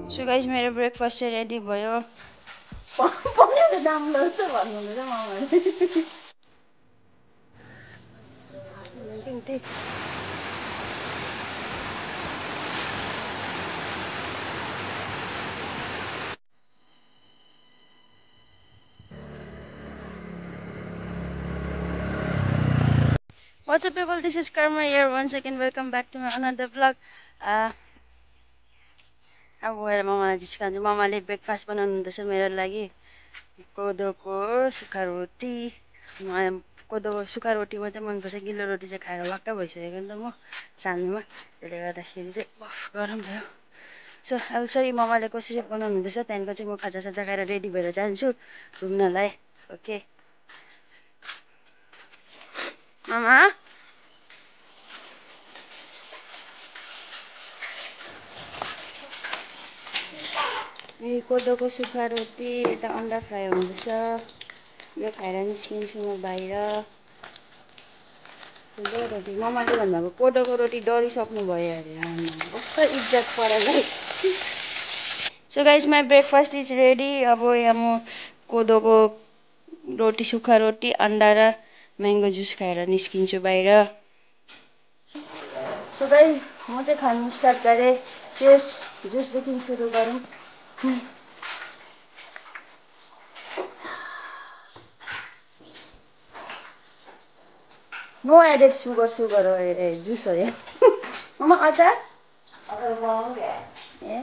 So guys मेरो breakfast चाहिँ ready भयो। पनिरको दाम लाग्छ भन्नुहुँदैछ मामाले। What's up people, this is Karma here once again. Welcome back to my another vlog. अब गएर मामालाई जिस्कान्छु। मामाले ब्रेकफास्ट बनाउनु हुँदैछ मेरो लागि। कोदोको सुक्खा रोटी। कोदोको सुक्खा रोटी मात्रै मनपर्छ, गिलो रोटी चाहिँ खाएर वाक्क भइसकेको नि त म सानोमा। त्यसले गर्दाखेरि चाहिँ गरम भयो। सो अब सरी मामाले कसरी बनाउनु हुँदैछ, त्यहाँदेखिको चाहिँ म खाजासाजा खाएर रेडी भएर जान्छु घुम्नलाई। ओके मामा। कोदोको सुक्खा रोटी, यता अन्डा फ्राई हुँदैछ। यो खाएर निस्किन्छु म बाहिर। कोदो रोटी मामाले भन्नुभएको कोदोको रोटी डरिसक्नु भयो अरे। कस्तो इज्जत परेलाई। So guys my breakfast is ready. अब यहाँ म कोदोको रोटी, सुक्खा रोटी, अन्डा र म्याङ्गो जुस खाएर निस्किन्छु बाहिर। सो गाइस म चाहिँ खानु स्टार्ट गरेँ। त्यस जुसदेखि सुरु गरौँ। नो एडेड सुगर हो जुस हो या। मामा अचार ए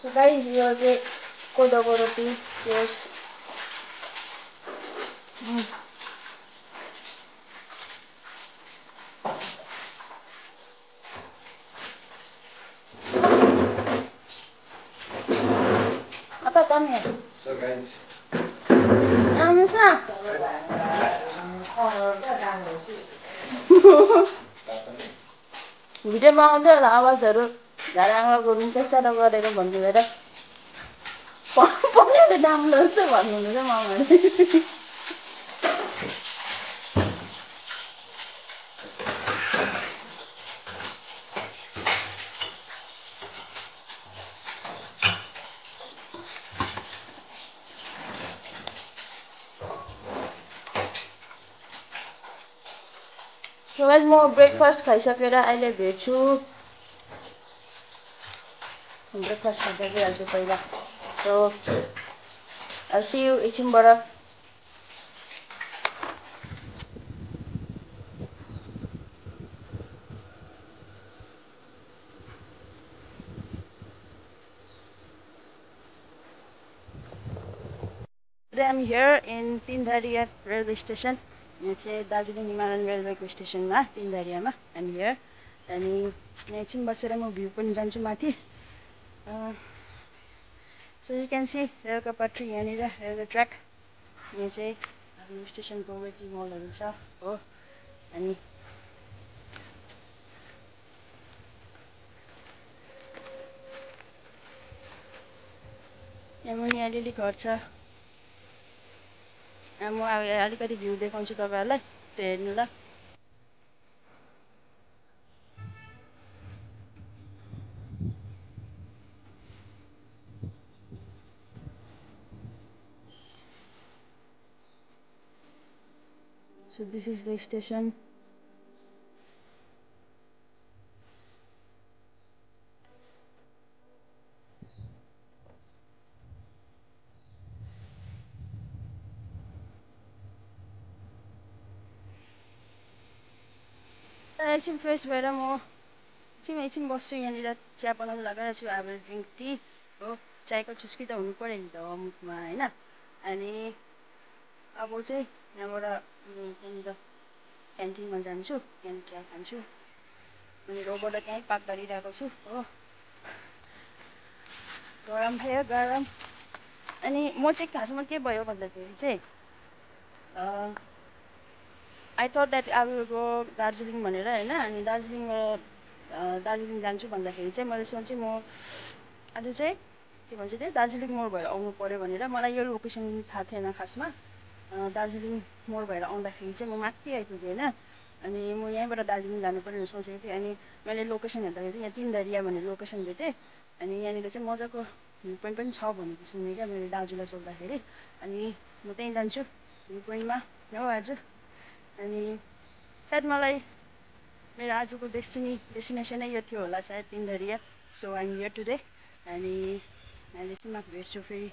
सो गाइस यो चाहिँ कोदोको रोटी त्यस apa tamnya? So guys, आउनुहोस् न। भिडियोमा आउँदै होला आवाजहरू। झाडामा घुम्नु त्यसरी गरेर भन्नु भएर पनिरको दाम लाग्छ भन्नुहुँदैछ मामाले। सो गाइस म ब्रेकफास्ट खाइसकेर अहिले भेट्छु। ब्रेकफास्ट खाँदै गइहाल्छु पहिला। सो आई सी यु एकछिनबाट। I'm here in Tindaria railway station. यहाँ चाहिँ दार्जिलिङ हिमालयन रेलवेको स्टेसनमा तिनधारियामा I'm here. अनि यहाँ एकछिन बसेर म भ्यू पनि जान्छु माथि। सो यु क्यान सी रेलको पट्री यहाँनिर, रेलवे ट्र्याक। यहाँ चाहिँ हाम्रो स्टेसनको वेटिङ हलहरू छ हो। अनि यहाँ मुनि अलिअलि घर छ। म अब अलिकति भ्यू देखाउँछु तपाईँहरूलाई, त्यो हेर्नु ल। So this is the station. एकछिन फ्रेस भएर म एकछिन बस्छु यहाँनिर। चिया बनाउनु लगाइरहेको छु। अब ड्रिङ्क टी हो। चायको चुस्की त हुनु पऱ्यो नि त मुखमा होइन। अनि अब चाहिँ यहाँबाट त्यहाँनिर क्यान्टिनमा जान्छु, त्यहाँनिर चिया खान्छु। अनि रोबाट त्यहीँ पाक गरिरहेको छु हो। गरम भयो गरम। अनि म चाहिँ खासमा के भयो भन्दाखेरि चाहिँ I thought that I will go Darjeeling भनेर होइन। अनि दार्जिलिङ जान्छु भन्दाखेरि चाहिँ मैले सोचेँ म आज चाहिँ के भन्छ त्यो दार्जिलिङ मोड भएर आउनु पऱ्यो भनेर। मलाई यो लोकेसन थाहा थिएन खासमा। दार्जिलिङ मोड भएर आउँदाखेरि चाहिँ म माथि आइपुगेँ होइन। अनि म यहीँबाट दार्जिलिङ जानुपर्ने सोचेको थिएँ। अनि मैले लोकेसन हेर्दाखेरि चाहिँ यहाँ तिनधरिया भन्ने लोकेसन भेटेँ। अनि यहाँनिर चाहिँ मजाको भ्यू पोइन्ट पनि छ भनेको सुनेँ क्या मैले दाजुलाई सोद्धाखेरि। अनि म त्यहीँ जान्छु भ्यू पोइन्टमा हो आज। अनि सायद मलाई मेरो आजको डेस्टिनेसनै यो थियो होला सायद Tindharia. So I am here today. अनि अहिले चाहिँ म भेट्छु फेरि।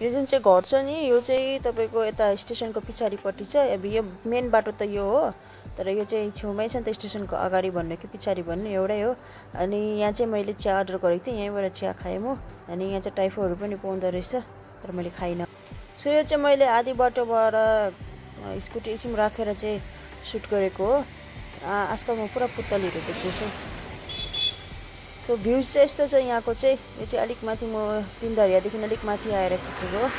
यो जुन चाहिँ घर छ नि यो चाहिँ तपाईँको यता स्टेसनको पछाडिपट्टि छ। अब यो मेन बाटो त यो हो, तर यो चाहिँ छेउमै छ नि त स्टेसनको अगाडि भन्नु कि पछाडि भन्नु एउटै हो। अनि यहाँ चाहिँ मैले चिया अर्डर गरेको थिएँ, यहीँबाट चिया खाएँ म। अनि यहाँ चाहिँ टाइफोहरू पनि पाउँदो रहेछ, तर मैले खाइनँ। सो यो चाहिँ मैले आधी बाटोबाट स्कुटी एकछिन राखेर चाहिँ सुट गरेको हो। आजकल म पुरा पुतलीहरू देख्दैछु। सो भ्यूज चाहिँ यस्तो छ यहाँको चाहिँ। यो चाहिँ अलिक माथि म तिनधरियादेखि अलिक माथि आएर खिचेको हो।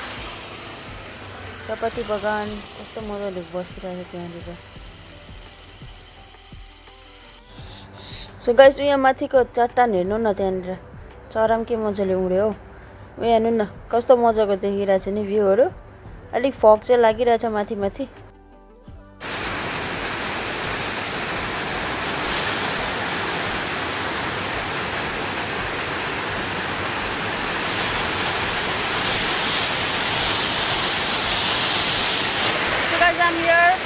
चियापत्ती बगान कस्तो मजाले बसिरहेको त्यहाँनिर। सो गाइस यहाँ माथिको चट्टान हेर्नु न, त्यहाँनिर चरा के मजाले उड्यो हौ। हेर्नु न कस्तो मजाको देखिरहेछ नि भ्यूहरू। अलिक फग चाहिँ लागिरहेछ माथि माथि।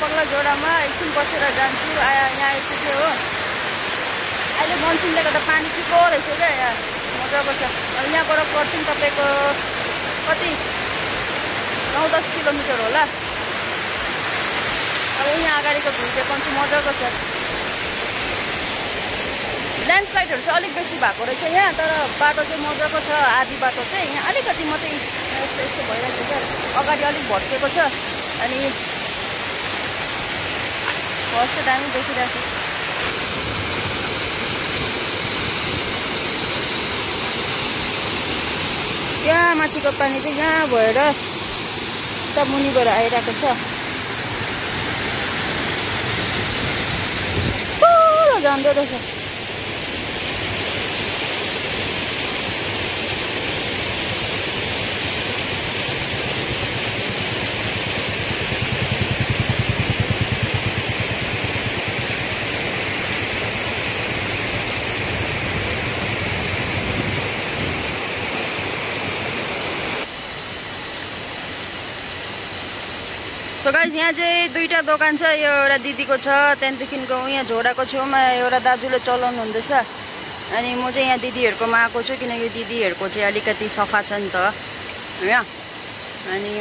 पगला जोडामा एकछिन बसेर जान्छु। यहाँ आइपुग्यो हो। अहिले मनसुनले गर्दा पानी चिप्लो रहेछ क्या यहाँ, मजाको छ। अब यहाँबाट पर्छौँ तपाईँको कति 9-10 किलोमिटर होला। अब यहाँ अगाडिको भ्यू देखाउँछु, मजाको छ। ल्यान्डस्लाइडहरू चाहिँ अलिक बेसी भएको रहेछ यहाँ, तर बाटो चाहिँ मजाको छ। आधी बाटो चाहिँ यहाँ अलिकति मात्रै यस्तो यस्तो भइरहेको छ। अगाडि अलिक भत्केको छ। अनि बस चाहिँ दामी देखिरहेको छ। यहाँ माथिको पानी चाहिँ यहाँ भएर उता मुनिबाट आइरहेको छ। जाँदो रहेछ। सो गाइस यहाँ चाहिँ दुईवटा दोकान छ। यो एउटा दिदीको छ, त्यहाँदेखिको यहाँ झोडाको छेउमा एउटा दाजुले चलाउनु हुँदैछ। अनि म चाहिँ यहाँ दिदीहरूकोमा आएको छु, किनकि दिदीहरूको चाहिँ अलिकति सफा छ नि त होइन। अनि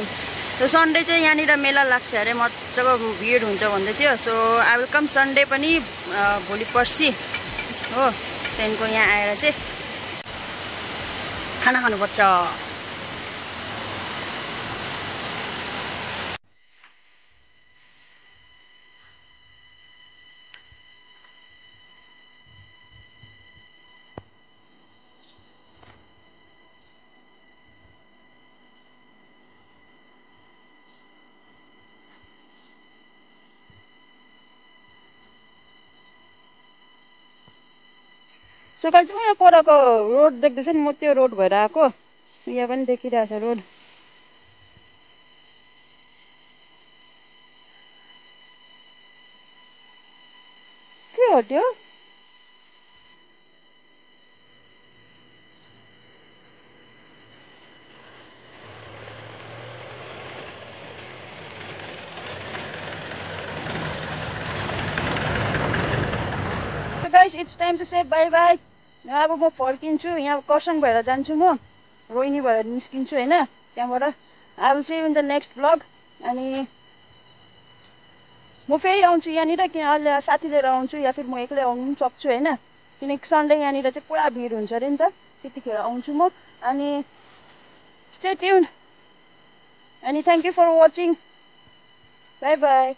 त्यो सन्डे चाहिँ यहाँनिर मेला लाग्छ अरे, मजाको भिड हुन्छ भन्दै थियो। So I will come Sunday पनि, भोलि पर्सि हो। त्यहाँदेखिको यहाँ आएर चाहिँ खाना खानुपर्छ। सो गाइस यहाँ परको रोड देख्दैछ नि, म त्यो रोड भएर आएको। यहाँ पनि देखिरहेछ रोड। के हो त्यो? So guys, it's time to say bye bye. अब म फर्किन्छु, यहाँ कर्सियङ भएर जान्छु म, रोहिणी भएर निस्किन्छु होइन त्यहाँबाट। I will see you in the next blog. अनि म फेरि आउँछु यहाँनिर, किन अहिले साथी लिएर आउँछु या फिर म एक्लै आउनु पनि सक्छु होइन, किनकि सन्डे यहाँनिर चाहिँ पुरा भिड हुन्छ अरे नि त, त्यतिखेर आउँछु म। अनि स्टे ट्युन्ड। अनि thank you for watching. Bye by.